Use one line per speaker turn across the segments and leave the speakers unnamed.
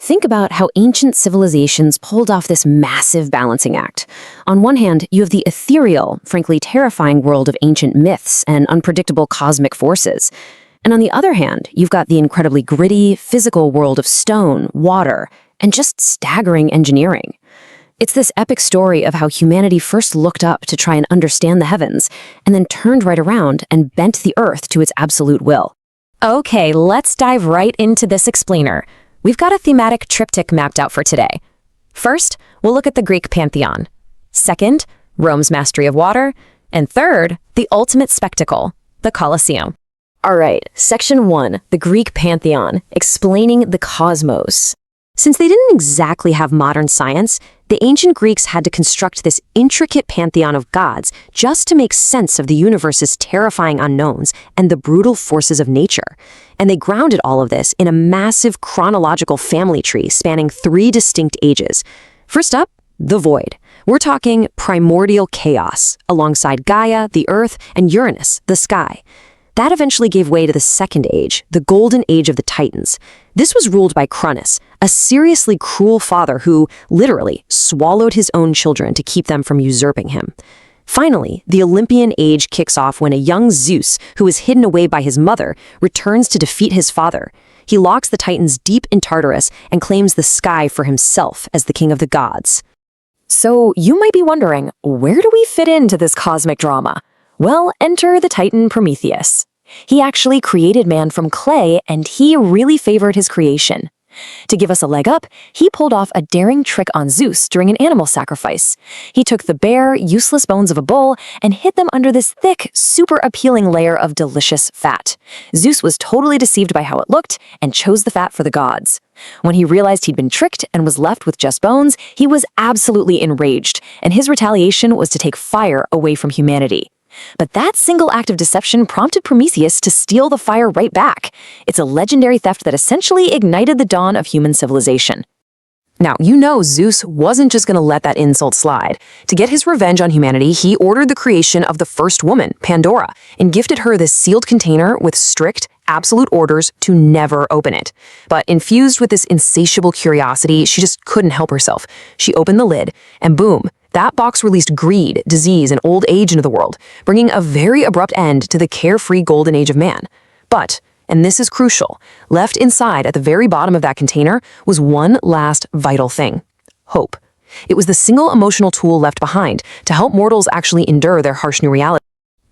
Think about how ancient civilizations pulled off this massive balancing act. On one hand, you have the ethereal, frankly terrifying world of ancient myths and unpredictable cosmic forces. And on the other hand, you've got the incredibly gritty, physical world of stone, water, and just staggering engineering. It's this epic story of how humanity first looked up to try and understand the heavens, and then turned right around and bent the earth to its absolute will.
Okay, let's dive right into this explainer. We've got a thematic triptych mapped out for today. First, we'll look at the Greek pantheon. Second, Rome's mastery of water. And third, the ultimate spectacle, the Colosseum.
All right, Section 1, the Greek pantheon, explaining the cosmos. Since they didn't exactly have modern science, the ancient Greeks had to construct this intricate pantheon of gods just to make sense of the universe's terrifying unknowns and the brutal forces of nature. And they grounded all of this in a massive chronological family tree spanning 3 distinct ages. First up, the void. We're talking primordial chaos, alongside Gaia, the earth, and Uranus, the sky. That eventually gave way to the second age, the golden age of the Titans. This was ruled by Cronus, a seriously cruel father who, literally, swallowed his own children to keep them from usurping him. Finally, the Olympian age kicks off when a young Zeus, who was hidden away by his mother, returns to defeat his father. He locks the Titans deep in Tartarus and claims the sky for himself as the king of the gods.
So you might be wondering, where do we fit into this cosmic drama? Well, enter the Titan Prometheus. He actually created man from clay, and he really favored his creation. To give us a leg up, he pulled off a daring trick on Zeus during an animal sacrifice. He took the bare, useless bones of a bull and hid them under this thick, super appealing layer of delicious fat. Zeus was totally deceived by how it looked and chose the fat for the gods. When he realized he'd been tricked and was left with just bones, he was absolutely enraged, and his retaliation was to take fire away from humanity. But that single act of deception prompted Prometheus to steal the fire right back. It's a legendary theft that essentially ignited the dawn of human civilization.
Now, you know Zeus wasn't just going to let that insult slide. To get his revenge on humanity, he ordered the creation of the first woman, Pandora, and gifted her this sealed container with strict, absolute orders to never open it. But infused with this insatiable curiosity, she just couldn't help herself. She opened the lid, and boom, that box released greed, disease, and old age into the world, bringing a very abrupt end to the carefree golden age of man. But, and this is crucial, left inside at the very bottom of that container was one last vital thing: hope. It was the single emotional tool left behind to help mortals actually endure their harsh new reality.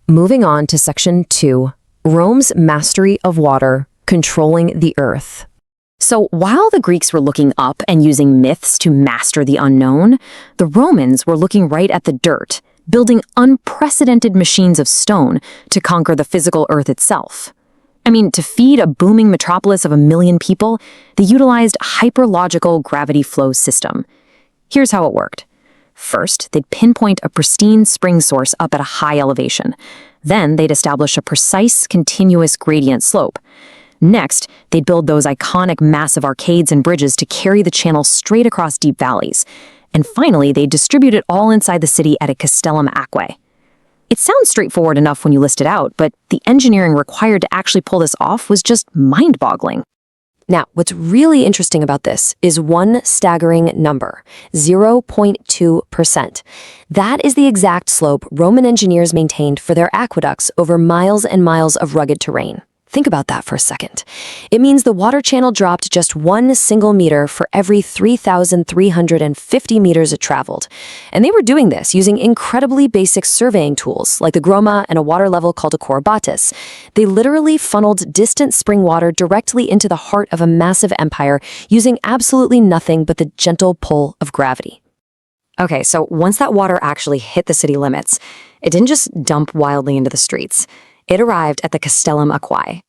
Moving on to Section 2, Rome's mastery of water, controlling the earth. So while the Greeks were looking up and using myths to master the unknown, the Romans were looking right at the dirt, building unprecedented machines of stone to conquer the physical earth itself. I mean, to feed a booming metropolis of 1 million people, they utilized hyperlogical gravity flow system. Here's how it worked. First, they'd pinpoint a pristine spring source up at a high elevation. Then they'd establish a precise, continuous gradient slope. Next, they'd build those iconic massive arcades and bridges to carry the channel straight across deep valleys. And finally, they'd distribute it all inside the city at a castellum aquae. It sounds straightforward enough when you list it out, but the engineering required to actually pull this off was just mind-boggling. Now, what's really interesting about this is one staggering number, 0.2%. That is the exact slope Roman engineers maintained for their aqueducts over miles and miles of rugged terrain. Think about that for a second. It means the water channel dropped just 1 single meter for every 3,350 meters it traveled. And they were doing this using incredibly basic surveying tools like the groma and a water level called a chorobatis. They literally funneled distant spring water directly into the heart of a massive empire using absolutely nothing but the gentle pull of gravity. Okay, so once that water actually hit the city limits, it didn't just dump wildly into the streets. It arrived at the castellum aquae.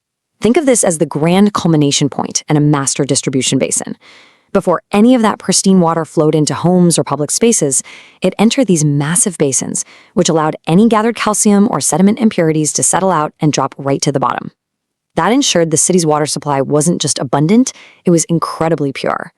Think of this as the grand culmination point and a master distribution basin. Before any of that pristine water flowed into homes or public spaces, it entered these massive basins, which allowed any gathered calcium or sediment impurities to settle out and drop right to the bottom. That ensured the city's water supply wasn't just abundant, it was incredibly pure.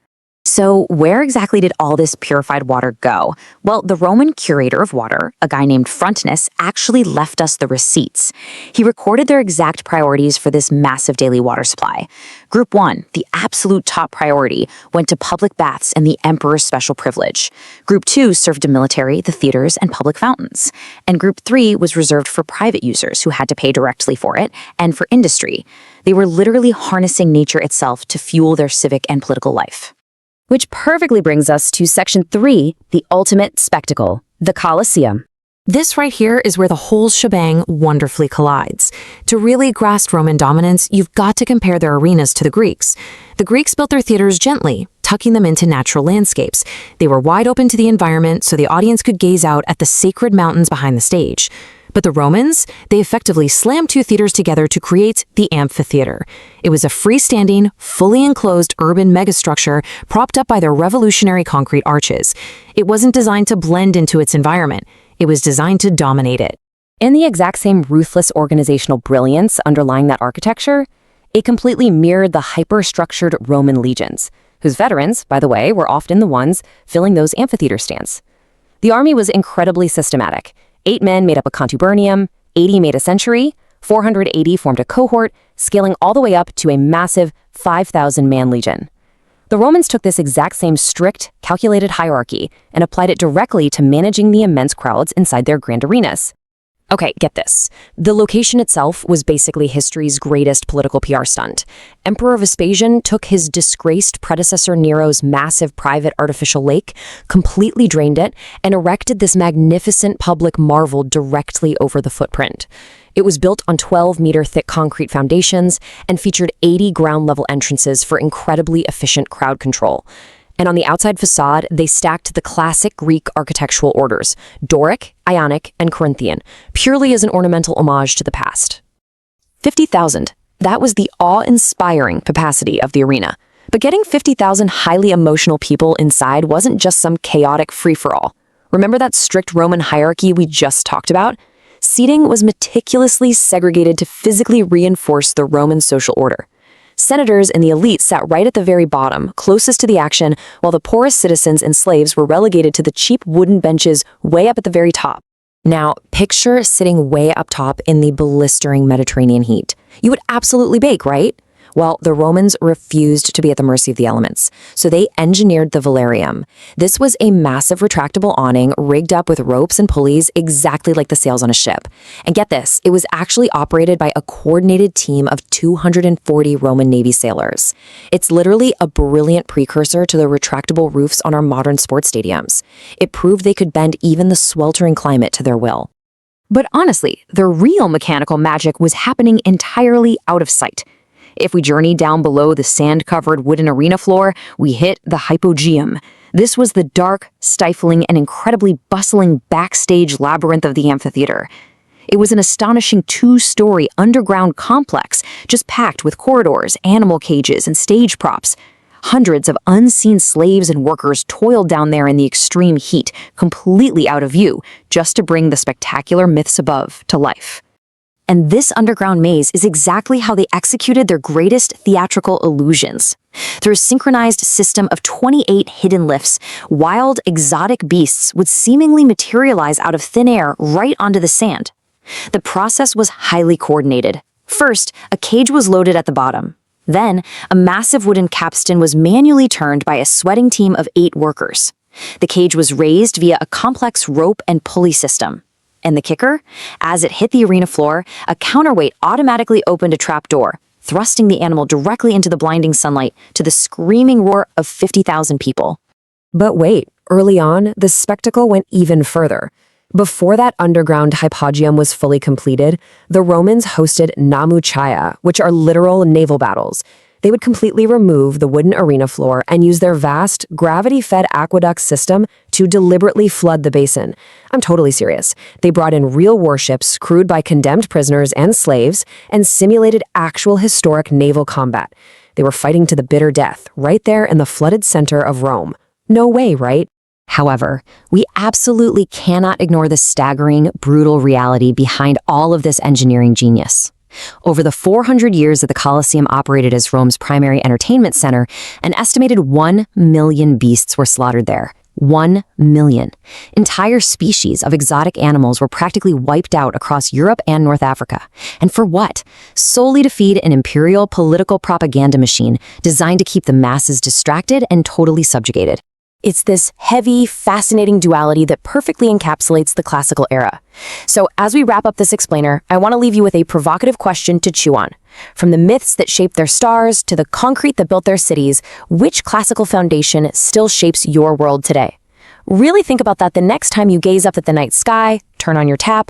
So, where exactly did all this purified water go? Well, the Roman curator of water, a guy named Frontinus, actually left us the receipts. He recorded their exact priorities for this massive daily water supply. Group 1, the absolute top priority, went to public baths and the emperor's special privilege. Group 2 served the military, the theaters, and public fountains. And Group 3 was reserved for private users who had to pay directly for it, and for industry. They were literally harnessing nature itself to fuel their civic and political life. Which perfectly brings us to Section 3, the ultimate spectacle, the Colosseum.
This right here is where the whole shebang wonderfully collides. To really grasp Roman dominance, you've got to compare their arenas to the Greeks. The Greeks built their theaters gently, tucking them into natural landscapes. They were wide open to the environment so the audience could gaze out at the sacred mountains behind the stage. But the Romans, they effectively slammed two theaters together to create the amphitheater. It was a freestanding, fully enclosed urban megastructure propped up by their revolutionary concrete arches. It wasn't designed to blend into its environment. It was designed to dominate it.
In the exact same ruthless organizational brilliance underlying that architecture, it completely mirrored the hyper-structured Roman legions, whose veterans, by the way, were often the ones filling those amphitheater stands. The army was incredibly systematic. 8 men made up a contubernium, 80 made a century, 480 formed a cohort, scaling all the way up to a massive 5,000-man legion. The Romans took this exact same strict, calculated hierarchy and applied it directly to managing the immense crowds inside their grand arenas. Okay, get this. The location itself was basically history's greatest political PR stunt. Emperor Vespasian took his disgraced predecessor Nero's massive private artificial lake, completely drained it, and erected this magnificent public marvel directly over the footprint. It was built on 12-meter-thick concrete foundations and featured 80 ground-level entrances for incredibly efficient crowd control. And on the outside facade, they stacked the classic Greek architectural orders, Doric, Ionic, and Corinthian, purely as an ornamental homage to the past. 50,000. That was the awe-inspiring capacity of the arena. But getting 50,000 highly emotional people inside wasn't just some chaotic free-for-all. Remember that strict Roman hierarchy we just talked about? Seating was meticulously segregated to physically reinforce the Roman social order. Senators and the elite sat right at the very bottom, closest to the action, while the poorest citizens and slaves were relegated to the cheap wooden benches way up at the very top. Now, picture sitting way up top in the blistering Mediterranean heat. You would absolutely bake, right? Well, the Romans refused to be at the mercy of the elements, so they engineered the velarium. This was a massive retractable awning rigged up with ropes and pulleys exactly like the sails on a ship. And get this, it was actually operated by a coordinated team of 240 Roman Navy sailors. It's literally a brilliant precursor to the retractable roofs on our modern sports stadiums. It proved they could bend even the sweltering climate to their will. But honestly, the real mechanical magic was happening entirely out of sight. If we journey down below the sand-covered wooden arena floor, we hit the hypogeum. This was the dark, stifling, and incredibly bustling backstage labyrinth of the amphitheater. It was an astonishing 2-story underground complex, just packed with corridors, animal cages, and stage props. Hundreds of unseen slaves and workers toiled down there in the extreme heat, completely out of view, just to bring the spectacular myths above to life. And this underground maze is exactly how they executed their greatest theatrical illusions. Through a synchronized system of 28 hidden lifts, wild, exotic beasts would seemingly materialize out of thin air right onto the sand. The process was highly coordinated. First, a cage was loaded at the bottom. Then, a massive wooden capstan was manually turned by a sweating team of 8 workers. The cage was raised via a complex rope and pulley system. And the kicker? As it hit the arena floor, a counterweight automatically opened a trapdoor, thrusting the animal directly into the blinding sunlight to the screaming roar of 50,000 people.
But wait, early on, the spectacle went even further. Before that underground hypogeum was fully completed, the Romans hosted namuchaya, which are literal naval battles. They would completely remove the wooden arena floor and use their vast, gravity-fed aqueduct system to deliberately flood the basin. I'm totally serious. They brought in real warships crewed by condemned prisoners and slaves and simulated actual historic naval combat. They were fighting to the bitter death, right there in the flooded center of Rome. No way, right?
However, we absolutely cannot ignore the staggering, brutal reality behind all of this engineering genius. Over the 400 years that the Colosseum operated as Rome's primary entertainment center, an estimated 1 million beasts were slaughtered there. 1 million. Entire species of exotic animals were practically wiped out across Europe and North Africa. And for what? Solely to feed an imperial political propaganda machine designed to keep the masses distracted and totally subjugated. It's this heavy, fascinating duality that perfectly encapsulates the classical era. So as we wrap up this explainer, I want to leave you with a provocative question to chew on. From the myths that shaped their stars to the concrete that built their cities, which classical foundation still shapes your world today? Really think about that the next time you gaze up at the night sky, turn on your tap,